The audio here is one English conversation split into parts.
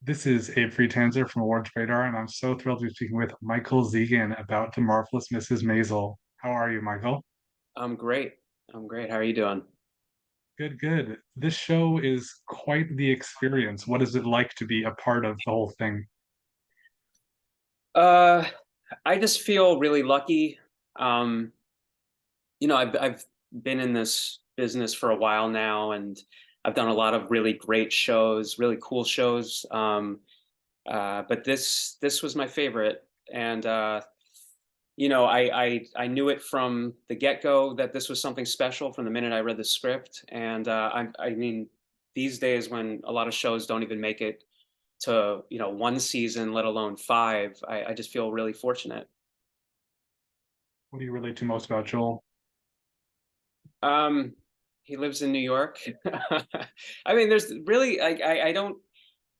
This is a Friedtanzer from Awards Radar, and I'm so thrilled to be speaking with Michael Zegen about The Marvelous Mrs. Maisel. How are you, Michael? I'm great. I'm great. How are you doing? Good, good. This show is quite the experience. What is it like to be a part of the whole thing? Uh, I just feel really lucky. Um, I've been in this business for a while now, and I've done a lot of really great shows, really cool shows. But this was my favorite, and I knew it from the get-go that this was something special from the minute I read the script. And I mean, these days when a lot of shows don't even make it to one season, let alone five. I just feel really fortunate. What do you relate to most about Joel? Um, he lives in New York. I mean, there's really I don't.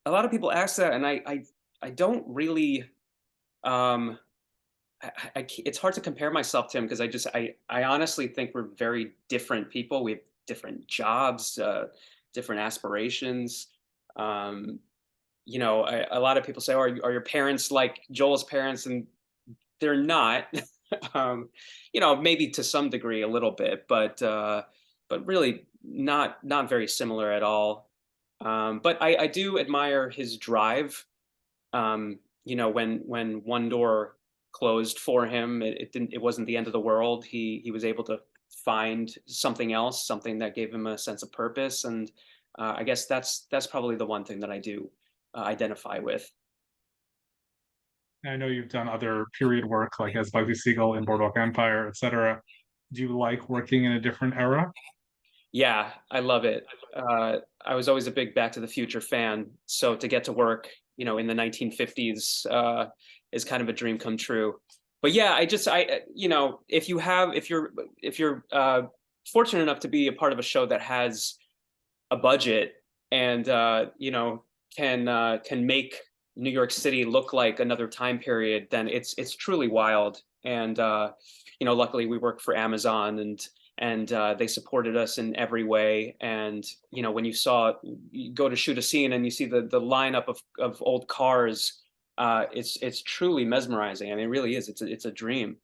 A lot of people ask that, and I don't really. Um, it's hard to compare myself to him because I honestly think we're very different people. We have different jobs, different aspirations. Um, a lot of people say, "Oh, are your parents like Joel's parents?" And they're not. Maybe to some degree a little bit, but really not very similar at all. But I do admire his drive. When one door closed for him, it wasn't the end of the world. He was able to find something else, something that gave him a sense of purpose, and I guess that's probably the one thing that I do identify with. I know you've done other period work, like as Bugsy Siegel in Boardwalk Empire, etc. Do you like working in a different era? Yeah, I love it. I was always a big Back to the Future fan, so to get to work, in the 1950s, is kind of a dream come true. But yeah, if you're fortunate enough to be a part of a show that has a budget and can make New York City look like another time period, then it's truly wild. And luckily we work for Amazon, and they supported us in every way. And when you go to shoot a scene and you see the lineup of old cars, it's truly mesmerizing. I mean, it really is. It's a dream.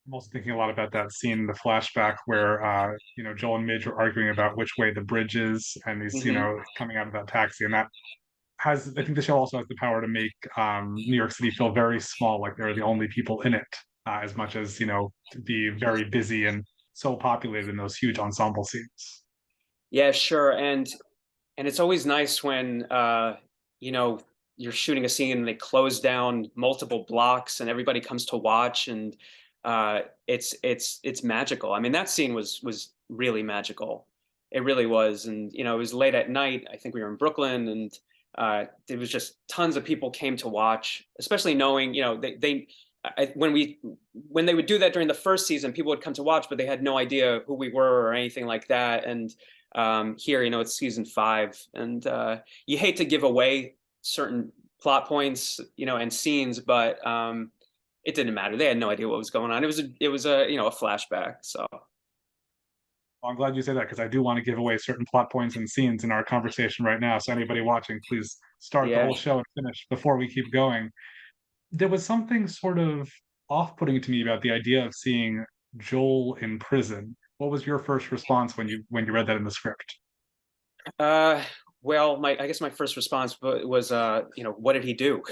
I'm also thinking a lot about that scene, the flashback where Joel and Midge are arguing about which way the bridge is, and he's Hmm. coming out of that taxi, and that has I think the show also has the power to make New York City feel very small, like they're the only people in it, as much as to be very busy and so populated in those huge ensemble scenes. Yeah, sure. And it's always nice when you know you're shooting a scene and they close down multiple blocks and everybody comes to watch, and it's magical. I mean, that scene was really magical. It really was. And it was late at night. I think we were in Brooklyn, and there was just tons of people came to watch, especially knowing they when they would do that during the first season, people would come to watch, but they had no idea who we were or anything like that. And here, it's season five, and you hate to give away certain plot points, and scenes, but it didn't matter. They had no idea what was going on. It was a flashback. So Well, I'm glad you say that because I do want to give away certain plot points and scenes in our conversation right now. So anybody watching, please start the yeah. whole show and finish before we keep going. There was something sort of off-putting to me about the idea of seeing Joel in prison. What was your first response when you read that in the script? Uh, well, my I guess my first response was, what did he do?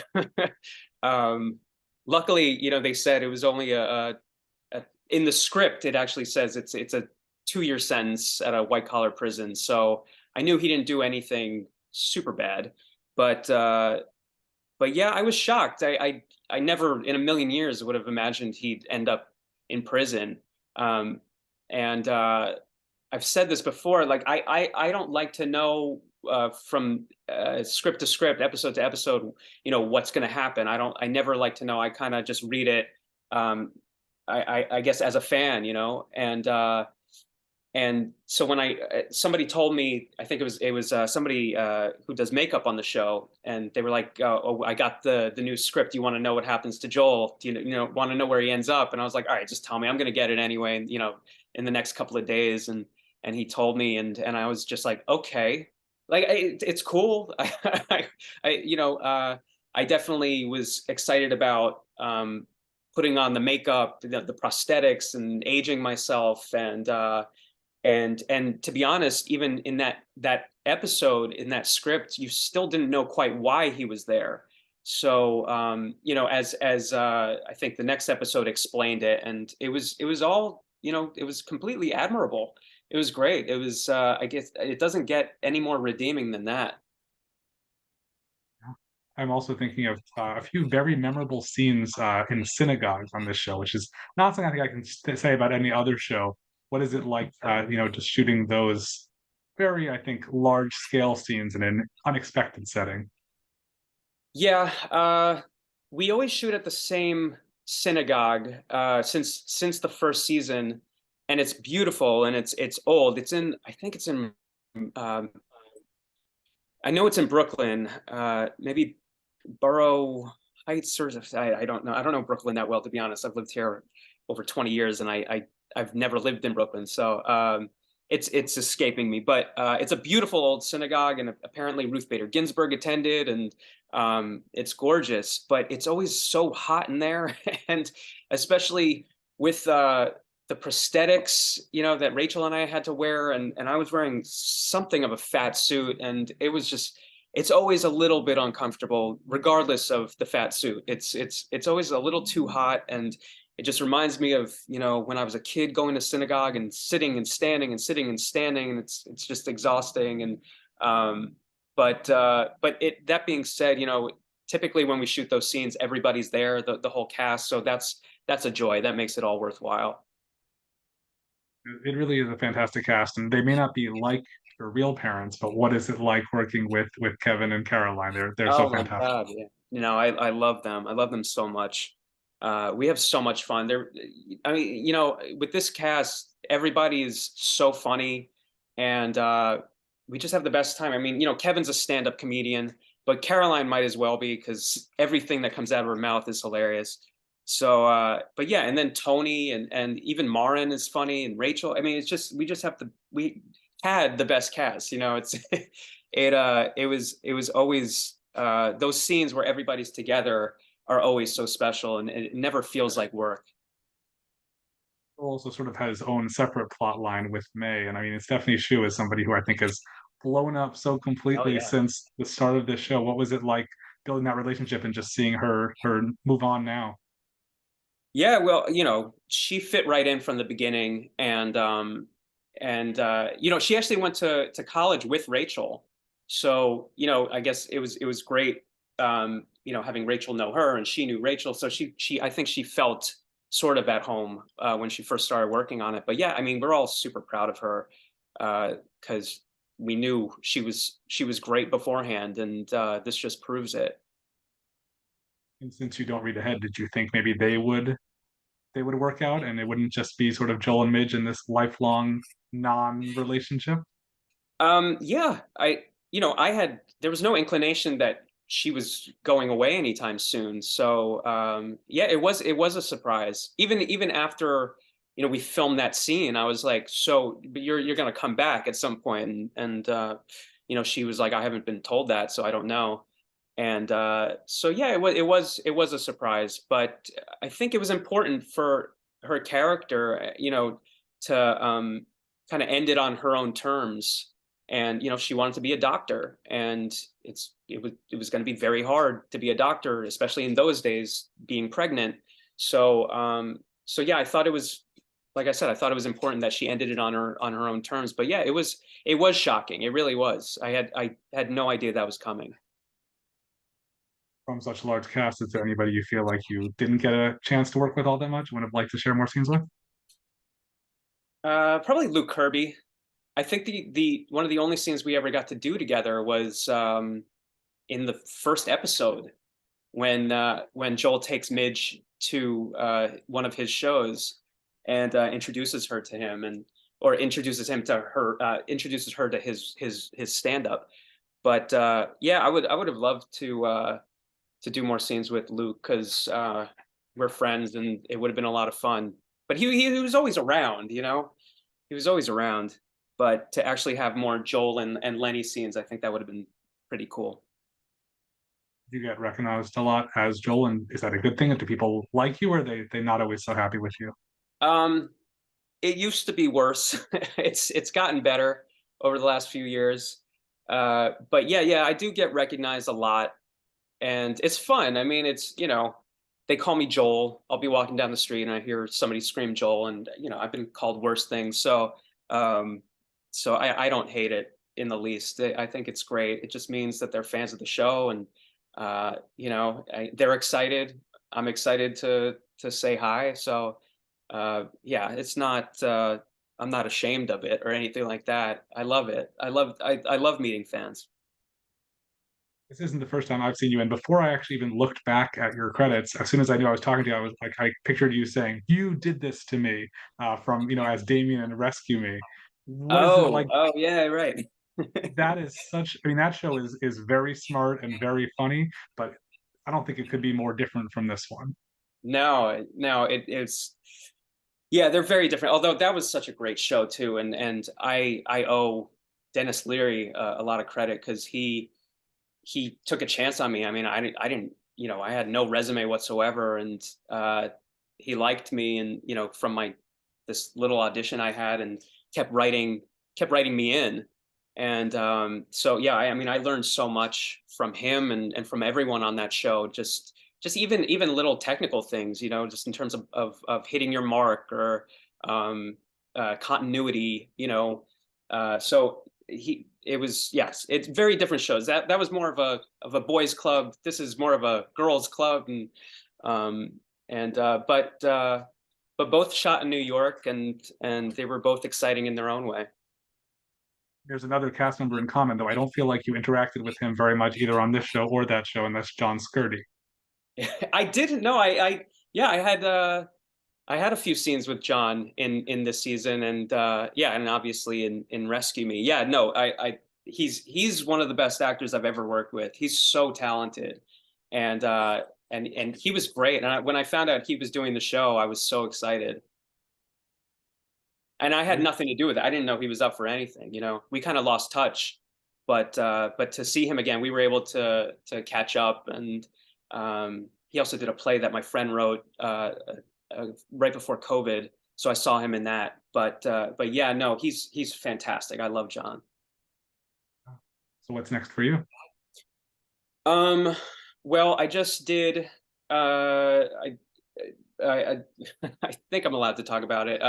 um, Luckily, they said it was only in the script. It actually says it's a 2-year sentence at a white collar prison. So I knew he didn't do anything super bad, but yeah, I was shocked. I never in a million years would have imagined he'd end up in prison. Um, and I've said this before. Like I don't like to know from script to script, episode to episode, what's going to happen. I never like to know. I kind of just read it. Um, I guess as a fan, and so when somebody told me, I think it was somebody who does makeup on the show, and they were like, "Oh, I got the new script. You want to know what happens to Joel? Do you want to know where he ends up?" And I was like, "All right, just tell me. I'm going to get it anyway." And in the next couple of days, and he told me, and I was just like, "Okay." like it's cool. I definitely was excited about putting on the makeup, the prosthetics, and aging myself, and to be honest, even in that episode, in that script, you still didn't know quite why he was there. So as I think the next episode explained it, and it was all, it was completely admirable. It was great. It was, I guess it doesn't get any more redeeming than that. I'm also thinking of a few very memorable scenes in synagogues on this show, which is not something I think I can say about any other show. What is it like, just shooting those very, I think, large scale scenes in an unexpected setting? Yeah, we always shoot at the same synagogue since the first season, and it's beautiful and it's old. I think it's in um, I know it's in Brooklyn, maybe Borough Heights, or I don't know. I don't know Brooklyn that well, to be honest. I've lived here over 20 years, and I've never lived in Brooklyn, so it's escaping me. But it's a beautiful old synagogue, and apparently Ruth Bader Ginsburg attended, and it's gorgeous. But it's always so hot in there, and especially with the prosthetics, that Rachel and I had to wear, and I was wearing something of a fat suit, and it's always a little bit uncomfortable, regardless of the fat suit. It's always a little too hot, and it just reminds me of, when I was a kid going to synagogue and sitting and standing and sitting and standing, and it's just exhausting. And but that being said, typically when we shoot those scenes, everybody's there, the whole cast, so that's a joy. That makes it all worthwhile. It really is a fantastic cast, and they may not be like your real parents, but what is it like working with Kevin and Caroline? They're so Oh my fantastic. God, yeah. I love them. I love them so much. We have so much fun. I mean, with this cast, everybody is so funny, and we just have the best time. I mean, Kevin's a stand-up comedian, but Caroline might as well be, because everything that comes out of her mouth is hilarious. So, but yeah, and then Tony and even Marin is funny, and Rachel. I mean, we had the best cast. It's it was always those scenes where everybody's together are always so special, and it never feels like work. Also sort of had his own separate plot line with May, and I mean, Stephanie Shu is somebody who I think has blown up so Oh completely yeah. since the start of this show. What was it like building that relationship and just seeing her move on now? Yeah, well, she fit right in from the beginning, and she actually went to college with Rachel. So, I guess it was great, having Rachel know her, and she knew Rachel. So she I think she felt sort of at home when she first started working on it. But yeah, I mean, we're all super proud of her, because we knew she was great beforehand, and this just proves it. And since you don't read ahead, did you think maybe they would work out and it wouldn't just be sort of Joel and Midge in this lifelong non-relationship? Yeah, there was no inclination that she was going away anytime soon. So, yeah, it was a surprise. Even after, we filmed that scene, I was like, so, but you're gonna come back at some point, and she was like, I haven't been told that, so I don't know. And so yeah, it was a surprise, but I think it was important for her character, to kind of end it on her own terms. And she wanted to be a doctor, and it was going to be very hard to be a doctor, especially in those days, being pregnant. So yeah, I thought it was, like I said, I thought it was important that she ended it on her own terms. But yeah, it was shocking. It really was. I had no idea that was coming. From such a large cast, is there anybody you feel like you didn't get a chance to work with all that much, would have liked to share more scenes with? Probably Luke Kirby. I think the one of the only scenes we ever got to do together was in the first episode, when Joel takes Midge to one of his shows, and introduces her to him, and or introduces him to her, introduces her to his stand up. But yeah, I would have loved to do more scenes with Luke, because we're friends, and it would have been a lot of fun. But he was always around. He was always around. but to actually have more Joel and Lenny scenes, I think that would have been pretty cool. You get recognized a lot as Joel, and is that a good thing? And do people like you, or are they not always so happy with you? Um, it used to be worse. It's gotten better over the last few years. But yeah, yeah, I do get recognized a lot, and it's fun. I mean, it's, they call me Joel. I'll be walking down the street and I hear somebody scream Joel, and I've been called worse things. Um, so I don't hate it in the least. I think it's great. It just means that they're fans of the show, and they're excited. I'm excited to say hi. So yeah, it's not. I'm not ashamed of it or anything like that. I love it. I love meeting fans. This isn't the first time I've seen you, and before I actually even looked back at your credits, as soon as I knew I was talking to you, I was like, I pictured you saying, "You did this to me," from as Damien and Rescue Me. What is it Oh, like? oh yeah, right. That is such. I mean, that show is very smart and very funny, but I don't think it could be more different from this one. No, no, it's yeah, they're very different. Although that was such a great show too, and I owe Dennis Leary a lot of credit because he took a chance on me. I mean, I didn't, I had no resume whatsoever, and he liked me, and from my this little audition I had, and kept writing me in, and so yeah, I mean, I learned so much from him and from everyone on that show. Just even little technical things, just in terms of hitting your mark or continuity, so it was, yes, it's very different shows. That was more of a boys club. This is more of a girls club, um and but both shot in New York, and they were both exciting in their own way. There's another cast member in common, though I don't feel like you interacted with him very much either on this show or that show, and that's John Skirty. I didn't know. Yeah, I had a few scenes with John in this season, and yeah, and obviously in Rescue Me. Yeah, no, he's one of the best actors I've ever worked with. He's so talented, and and he was great. And when I found out he was doing the show, I was so excited. And I had nothing to do with it. I didn't know he was up for anything. We kind of lost touch, but to see him again, we were able to catch up. And he also did a play that my friend wrote right before COVID, so I saw him in that. But yeah, no, he's fantastic. I love John. So what's next for you? Um, well, I just did. I I think I'm allowed to talk about it.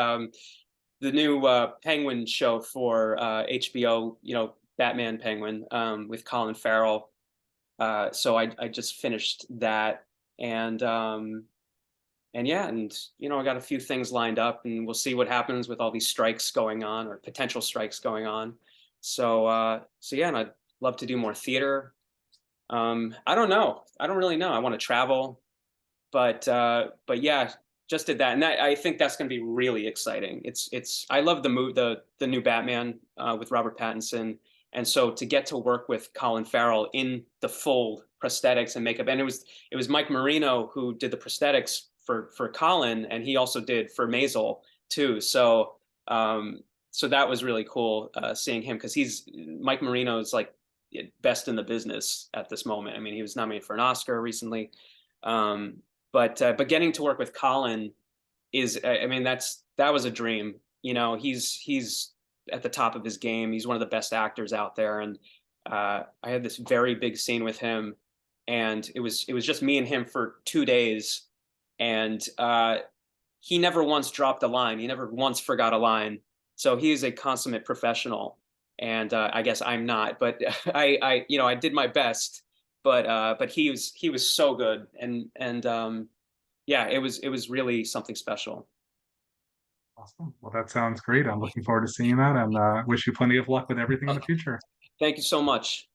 The new Penguin show for HBO. Batman Penguin with Colin Farrell. So I just finished that, and yeah, and I got a few things lined up, and we'll see what happens with all these strikes going on, or potential strikes going on. So yeah, and I'd love to do more theater. I don't know. I don't really know. I want to travel, but yeah, just did that, and I think that's going to be really exciting. I love the new Batman with Robert Pattinson, and so to get to work with Colin Farrell in the full prosthetics and makeup, and it was Mike Marino who did the prosthetics for Colin, and he also did for Maisel too. So that was really cool seeing him, because Mike Marino is like best in the business at this moment. I mean, he was nominated for an Oscar recently. But getting to work with Colin I mean, that was a dream. He's at the top of his game. He's one of the best actors out there, and I had this very big scene with him, and it was just me and him for 2 days, and he never once dropped a line. He never once forgot a line. So he is a consummate professional, and I guess I'm not, but I did my best. But he was so good, and yeah, it was really something special. Awesome. Well, that sounds great. I'm looking forward to seeing that, and wish you plenty of luck with everything in Uh, the future. Thank you so much.